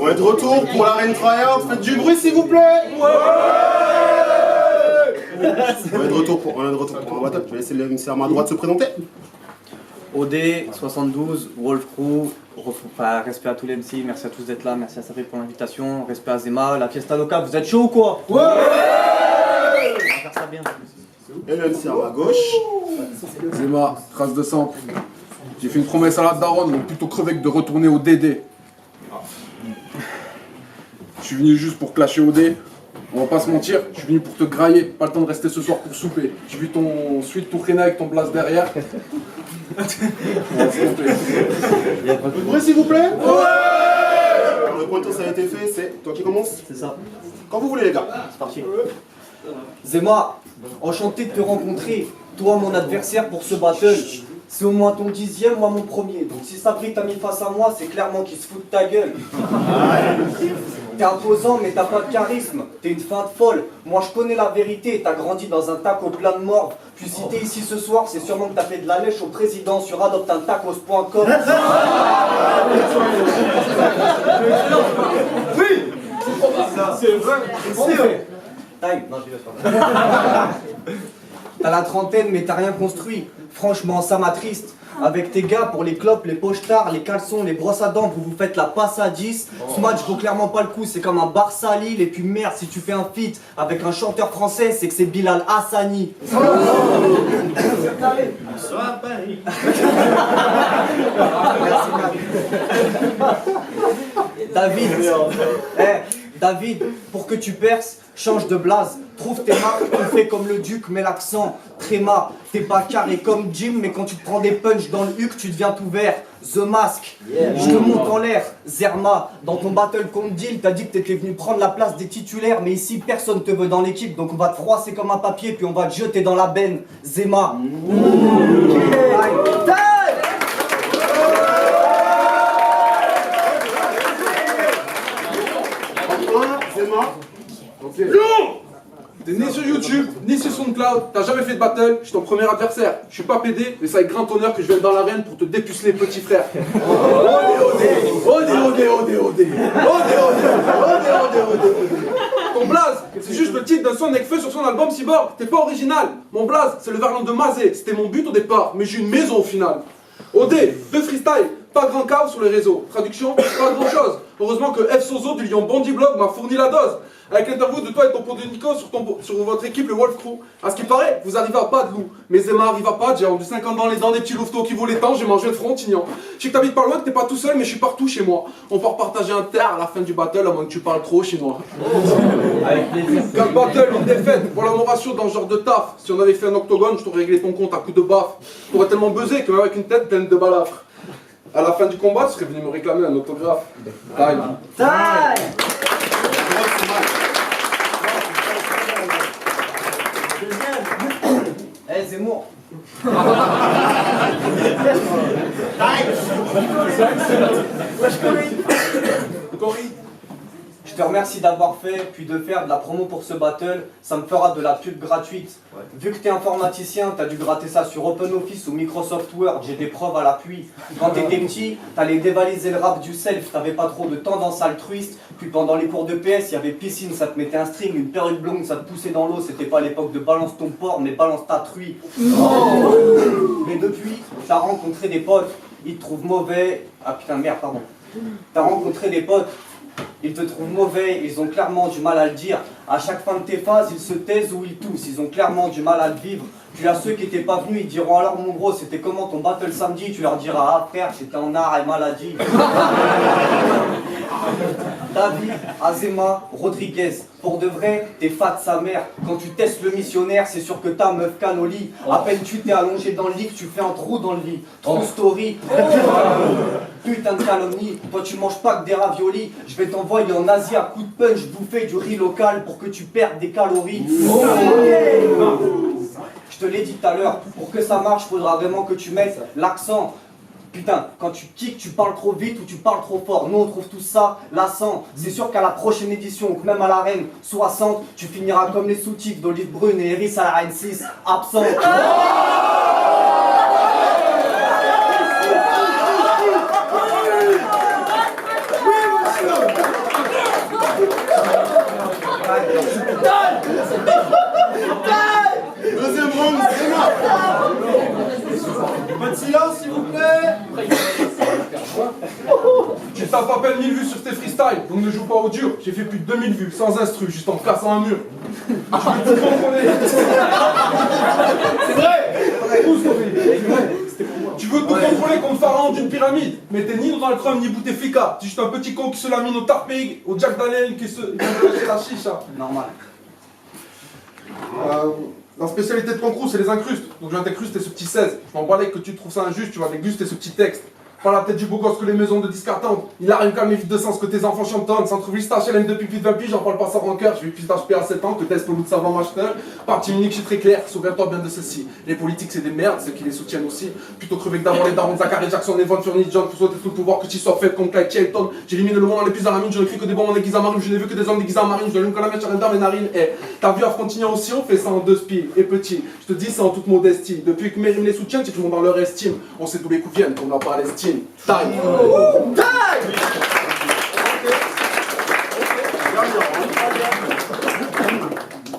On est de retour pour l'arène tryhard. Faites du bruit s'il vous plaît. Ouais. On est de retour pour un battle. Je vais laisser le MC à ma droite se présenter. OD, 72, Wolf Crew, respect à tous les MC, merci à tous d'être là, merci à Safri pour l'invitation, respect à Zema, la Fiesta Loca, vous êtes chaud ou quoi? Ouais. On va faire ça bien. Et le MC à ma gauche. Zema, trace de sang. J'ai fait une promesse à la daronne, donc plutôt crever que de retourner au DD. Je suis venu juste pour clasher OD. On va pas se mentir, je suis venu pour te grailler, pas le temps de rester ce soir pour souper. J'ai vu ton suite tout traîner avec ton blast derrière. Du bruit s'il vous plaît. Ouais. Le point de tour ça a été fait, c'est toi qui commence. C'est ça. Quand vous voulez les gars. C'est parti. Zema, enchanté de te rencontrer, toi mon adversaire pour ce battle. C'est au moins ton 10e, moi mon premier. Donc si Safri t'a mis face à moi, c'est clairement qu'il se fout de ta gueule. T'es imposant mais t'as pas de charisme, t'es une feinte folle. Moi je connais la vérité, t'as grandi dans un taco plein de morts. Puis si t'es ici ce soir, c'est sûrement que t'as fait de la lèche au président sur adopteunTacos.com. Oui. C'est vrai. Time. Non, je vais pas. T'as la trentaine mais t'as rien construit. Franchement ça m'attriste. Avec tes gars pour les clopes, les pochards, les caleçons, les brosses à dents, vous faites la passe à 10. Ce match vaut clairement pas le coup, c'est comme un Barça Lille. Et puis merde, si tu fais un feat avec un chanteur français, c'est que c'est Bilal Hassani. Bonsoir Paris. Merci David, David, pour que tu perces, change de blase. Trouve tes marques, on fait comme le duc, mais l'accent tréma. T'es pas carré comme Jim, mais quand tu te prends des punchs dans le huc, tu deviens tout vert. The Mask, je te monte en l'air. Zerma, dans ton battle contre Deal, t'as dit que t'étais venu prendre la place des titulaires, mais ici personne te veut dans l'équipe, donc on va te froisser comme un papier, puis on va te jeter dans la benne. Zema. Zema. Ok. T'es né sur YouTube, ni sur SoundCloud, t'as jamais fait de battle, je suis ton premier adversaire. Je suis pas pédé, mais c'est avec grand honneur que je viens dans l'arène pour te dépuceler, petit frère. Ton blaze, c'est juste le titre d'un son avec feu sur son album Cyborg, t'es pas original. Mon blaze, c'est le verlan de Mazé, c'était mon but au départ, mais j'ai une maison au final. OD, 2 freestyle, pas grand chaos sur les réseaux. Traduction, pas grand chose. Heureusement que F Sozo du Lion Bandit Blog m'a fourni la dose. Avec l'interview de toi et ton pot de Nico sur votre équipe, le Wolf Crew. À ce qui paraît, vous arrivez à pas de loup. Mais Zema arrive à pas, j'ai rendu 50 dans les dents, des petits louveteaux qui vaut les temps, j'ai mangé le frontignan. Je sais que t'habites pas loin, que t'es pas tout seul, mais je suis partout chez moi. On peut repartager un terre à la fin du battle, à moins que tu parles trop chinois. Avec plaisir. 4 battles, une défaite, voilà mon ratio dans ce genre de taf. Si on avait fait un octogone, je t'aurais réglé ton compte à coups de baffe. T'aurais tellement buzzé que même avec une tête pleine de balafres. À la fin du combat, tu serais venu me réclamer un autographe. Time. Eh Zemmour. Je te remercie d'avoir fait, puis de faire de la promo pour ce battle, ça me fera de la pub gratuite. Vu que t'es informaticien, t'as dû gratter ça sur OpenOffice ou Microsoft Word, j'ai des preuves à l'appui. Quand t'étais petit, t'allais dévaliser le rap du self, t'avais pas trop de tendance altruiste. Puis pendant les cours de PS, il y avait piscine, ça te mettait un string, une perruque blonde, ça te poussait dans l'eau, c'était pas l'époque de balance ton porc, mais balance ta truie. Mais depuis, t'as rencontré des potes, ils te trouvent mauvais. Ah putain merde, pardon. T'as rencontré des potes. Ils te trouvent mauvais, ils ont clairement du mal à le dire. À chaque fin de tes phases, ils se taisent ou ils toussent, ils ont clairement du mal à le vivre. Puis à ceux qui n'étaient pas venus, ils diront alors mon gros, c'était comment ton battle samedi? Tu leur diras ah frère, j'étais en art et maladie. David, Azema, Rodriguez, pour de vrai, t'es fat sa mère. Quand tu testes le missionnaire, c'est sûr que ta meuf canne au lit. À peine tu t'es allongé dans le lit, tu fais un trou dans le lit. True story. Putain de calomnie, toi tu manges pas que des raviolis. Je vais t'envoyer en Asie à coup de punch bouffer du riz local pour que tu perdes des calories. Je te l'ai dit tout à l'heure, pour que ça marche, faudra vraiment que tu mettes l'accent. Putain, quand tu kicks, tu parles trop vite ou tu parles trop fort. Nous on trouve tout ça lassant. C'est sûr qu'à la prochaine édition, ou même à l'arène 60, tu finiras comme les sous-titres d'Olive Brune et Eris à l'arène 6, absent. Oui, monsieur. à peine 1000 vues sur tes freestyles, donc ne joue pas au dur. J'ai fait plus de 2000 vues, sans instru, juste en cassant un mur. Je veux tout contrôler. C'est vrai. Tu veux tout contrôler comme pharaon d'une pyramide, mais t'es ni dans le Chrome ni Bouteflika. T'es juste un petit con qui se lamine au Tarpeg, au Jack Daniel qui se lâcher la chicha. Normal. La spécialité de ton crew, c'est les incrustes. Donc je viens t'incruster ce petit 16. Je m'en bats que tu trouves ça injuste, tu vas déguster ce petit texte. Pas la tête du beau gosse que les maisons de disques attendent. Il a rien qu'à mes vides de sens que tes enfants chantonnent. Centre Vista, HLM depuis plus de 20 piges, j'en parle pas sans rancœur. Je vais plus d'HP à 7 ans que test au loup de savant macheteur. Parti unique, je suis très clair, souviens-toi bien de ceci. Les politiques c'est des merdes, ceux qui les soutiennent aussi. Plutôt crever que d'avoir les darons, Zachary Jackson, Evan Furniss, John, pour sauter tout le pouvoir que tu sois fait comme Clyde Shelton. J'élimine le monde dans les plus à la mine, je n'écris que des bombes en déguisé à marine, je n'ai vu que des hommes déguisés à marine, je n'allume que la mèche à mes narines. Et t'as vu à Frontignan aussi, on fait ça en 2 spies. Et petit, je te dis ça en toute modestie. Depuis que mes rimes les soutiennent, c'est tout le monde dans leur estime. On sait d'où les coups viennent, comme la Palestine. Time.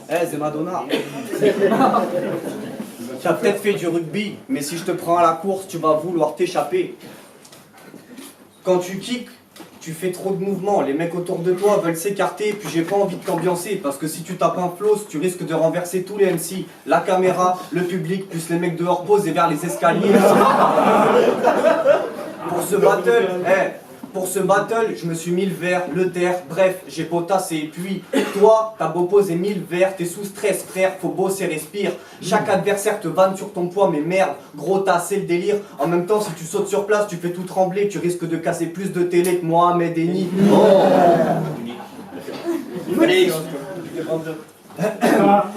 Eh, c'est Madonna. Tu as peut-être fait du rugby, mais si je te prends à la course, tu vas vouloir t'échapper. Quand tu kicks, tu fais trop de mouvements, les mecs autour de toi veulent s'écarter, puis j'ai pas envie de t'ambiancer, parce que si tu tapes un floss, tu risques de renverser tous les MC, la caméra, le public, plus les mecs dehors posés vers les escaliers. Pour ce battle, je me suis mis le verre, le terre, bref, j'ai potassé. Et puis, toi, t'as beau poser 1000 verres, t'es sous stress, frère, faut bosser, respire. Chaque adversaire te vanne sur ton poids, mais merde, gros, t'as assez le délire. En même temps, si tu sautes sur place, tu fais tout trembler, tu risques de casser plus de télé que Mohamed Eni.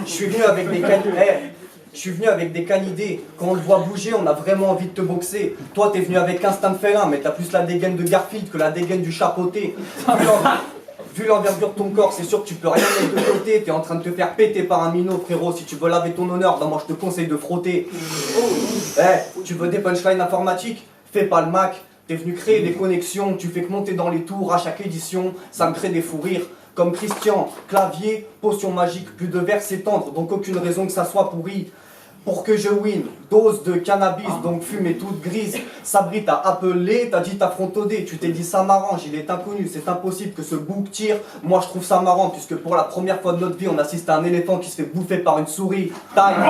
Je suis venu avec des canidés. Je suis venu avec des canidés. Quand on le voit bouger, on a vraiment envie de te boxer. Toi, t'es venu avec instinct de félin, mais t'as plus la dégaine de Garfield que la dégaine du chapeauté. Vu l'envergure de ton corps, c'est sûr que tu peux rien mettre de côté. T'es en train de te faire péter par un minot, frérot. Si tu veux laver ton honneur, ben moi je te conseille de frotter. Tu veux des punchlines informatiques? Fais pas le Mac. T'es venu créer des connexions, tu fais que monter dans les tours à chaque édition. Ça me crée des fous rires. Comme Christian, clavier, potion magique, plus de vers s'étendre, donc aucune raison que ça soit pourri. Pour que je win, dose de cannabis, donc fumée toute grise. Sabri t'a appelé, t'as dit t'affrontodé, tu t'es dit ça m'arrange, il est inconnu, c'est impossible que ce bouc tire. Moi je trouve ça marrant, puisque pour la première fois de notre vie, on assiste à un éléphant qui se fait bouffer par une souris. Time.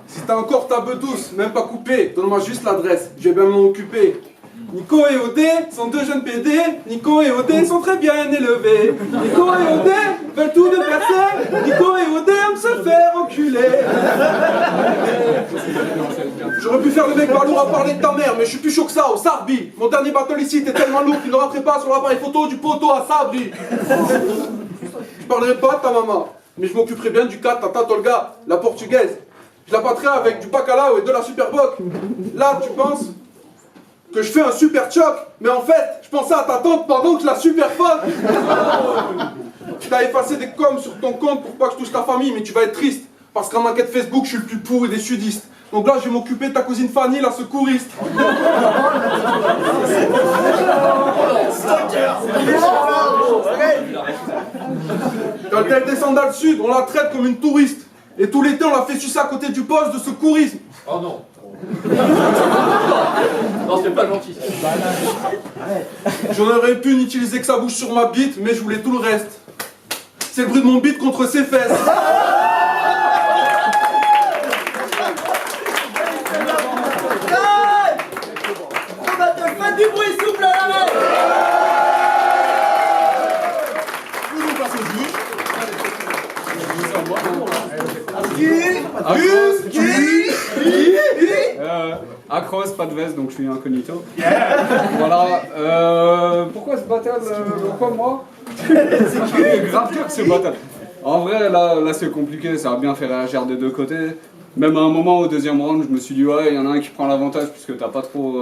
Si t'as encore ta beuh douce, même pas coupée, donne-moi juste l'adresse, je vais bien m'en occuper. Nico et Odé sont deux jeunes PD, Nico et Odé sont très bien élevés. Nico et Odé veulent tout de percer, Nico et Odé aiment se faire enculer. J'aurais pu faire le mec balourd à parler de ta mère, mais je suis plus chaud que ça, au Sarbi. Mon dernier battle ici était tellement lourd qu'il ne rentrait pas sur l'appareil photo du poteau à Sabri. Je parlerai pas de ta maman, mais je m'occuperai bien du cas de Tata Tolga, la portugaise. Je la battrai avec du bacalao et de la superboc. Là, tu penses que je fais un super choc, mais en fait, je pensais à ta tante pendant que je la super fuck. Tu t'as effacé des coms sur ton compte pour pas que je touche ta famille, mais tu vas être triste. Parce qu'en enquête Facebook, je suis le plus pourri des sudistes. Donc là, je vais m'occuper de ta cousine Fanny, la secouriste. Quand elle descend dans le sud, on la traite comme une touriste. Et tout l'été, on l'a fait sucer à côté du poste de secourisme. Oh non. Non, c'est pas gentil. J'en aurais pu n'utiliser que sa bouche sur ma bite, mais je voulais tout le reste. C'est le bruit de mon bite contre ses fesses. Faites du bruit, s'il vous plaît, la main. Nous passons au juge. Acros, pas de veste, donc je suis incognito. Voilà. Pourquoi ce battle? Pourquoi moi? C'est grave dur ce battle. En vrai, là c'est compliqué, ça a bien fait réagir des deux côtés. Même à un moment, au deuxième round, je me suis dit, ouais, il y en a un qui prend l'avantage puisque t'as pas trop.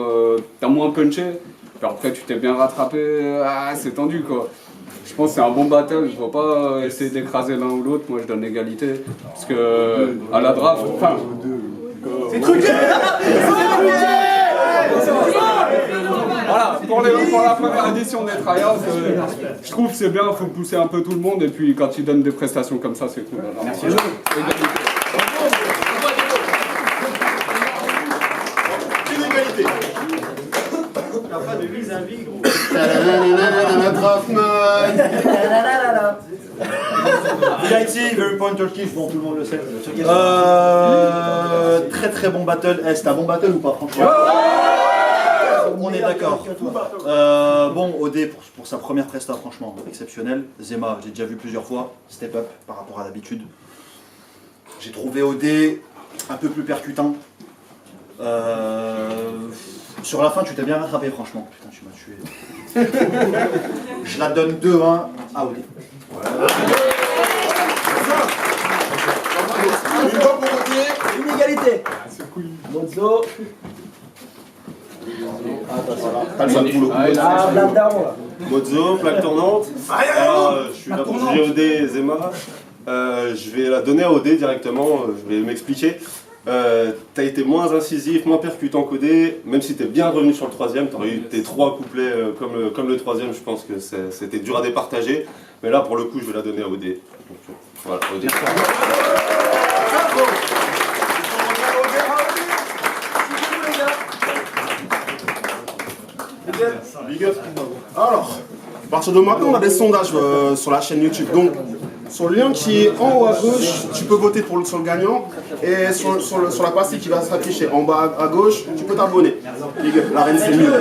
T'as moins punché. Puis après, tu t'es bien rattrapé. Ah, c'est tendu quoi. Je pense que c'est un bon battle, il faut pas essayer d'écraser l'un ou l'autre. Moi, je donne égalité. Parce que, à la draft, enfin. C'est truqué. Voilà, pour la première édition des tryouts, je trouve que c'est bien, il faut pousser un peu tout le monde et puis quand ils donnent des prestations comme ça, c'est cool. Alors, Merci. Une égalité. Il n'y a pas de vis-à-vis, gros. VIT, Very Point Turkish, bon tout le monde le sait. Très très bon battle. C'est un bon battle ou pas franchement? On est d'accord. Bon, OD pour sa première presta, franchement, exceptionnelle. Zema, j'ai déjà vu plusieurs fois, step up par rapport à d'habitude. J'ai trouvé OD un peu plus percutant. Sur la fin, tu t'es bien rattrapé, franchement. Putain, tu m'as tué. Je la donne 2-1 à OD. Une fois pour voter. Une égalité. Mozo. T'as le sale boulot. Ah, Black Down là. Mozo, plaque tournante. Alors, je suis là pour juger OD et Zema. Je vais la donner à OD directement, je vais m'expliquer. T'as été moins incisif, moins percutant qu'OD, même si t'es bien revenu sur le troisième, t'aurais eu tes 3 couplets comme le troisième, je pense que c'était dur à départager. Mais là, pour le coup, je vais la donner à OD. Donc, voilà, OD. Big up. Alors, à partir de maintenant, on a des sondages sur la chaîne YouTube. Donc, sur le lien qui est en haut à gauche, tu peux voter sur le gagnant. Et sur la pastille qui va s'afficher en bas à gauche, tu peux t'abonner. Big up. La reine, c'est mieux.